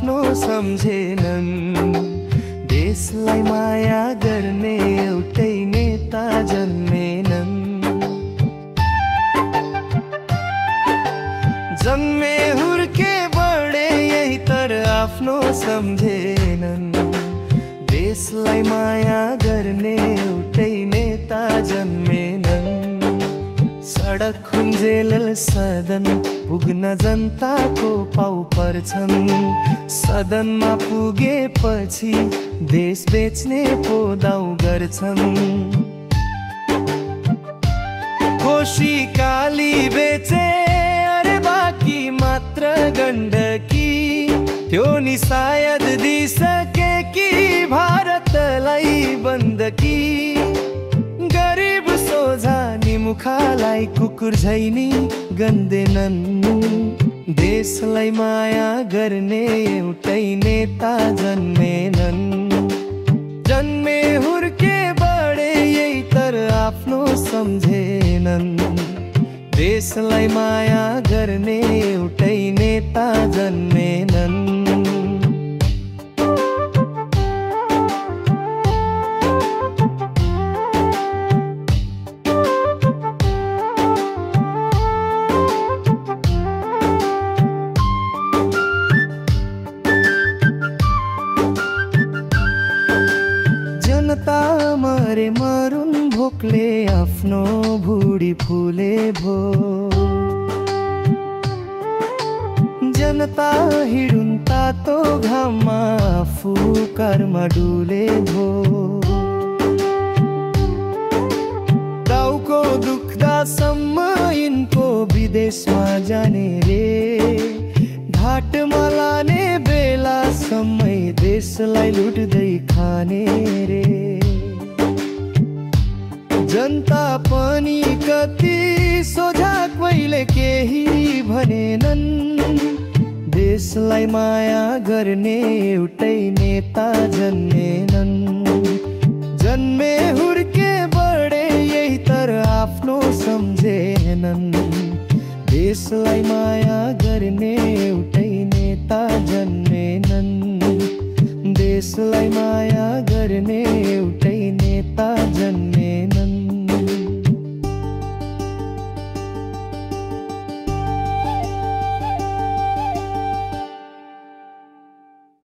आफ्नो सम्झेनन्। देशलाई माया गर्ने एउटै नेता जन्मेनन्। जन्मे हुर्के बढे यही तर आफ्नो सम्झेनन्। देशलाई माया गर्ने एउटै नेता जन्मेनन्। सडक खुन्जेल सदन पुग्न जनताको पाउ पर्छन्। सदनमा पुगेपछि देश बेच्ने पो दाउ गर्छन्। कोशी काली बेचे अरे बाँकी मात्र गण्डकी। त्यो नि सायद दिइसके कि भारतलाई बन्दकी। गरीब सोझा नि मुखालाई कुकुर झैनी गन्देनन्। देशलाई माया गर्ने एउटै नेता जन्मेनन्। जन्मे हुर्के बढे यही तर आफ्नो सम्झेनन्। देशलाई माया गर्ने एउटै नेता जन्मेनन्। जनता मरे मरुन् भोकले आफ्नो भुडी फुले भो। जनता हिडुन् तातो घाममा आफू कर्म डुले भो। टाउको दुख्दासम्म यिनको विदेशमा जाने रे। घाटमा लाने बेलासम्मै देशलाई लुट्दै खाने रे। जनता पनि कति सोझा कहिले केही भनेनन्। देशलाई माया गर्ने एउटै नेता जन्मेनन्। जन्मे हुर्के बढे यही तर आफ्नो सम्झेनन्। देशलाई माया गर्ने एउटै नेता जन्मेनन्।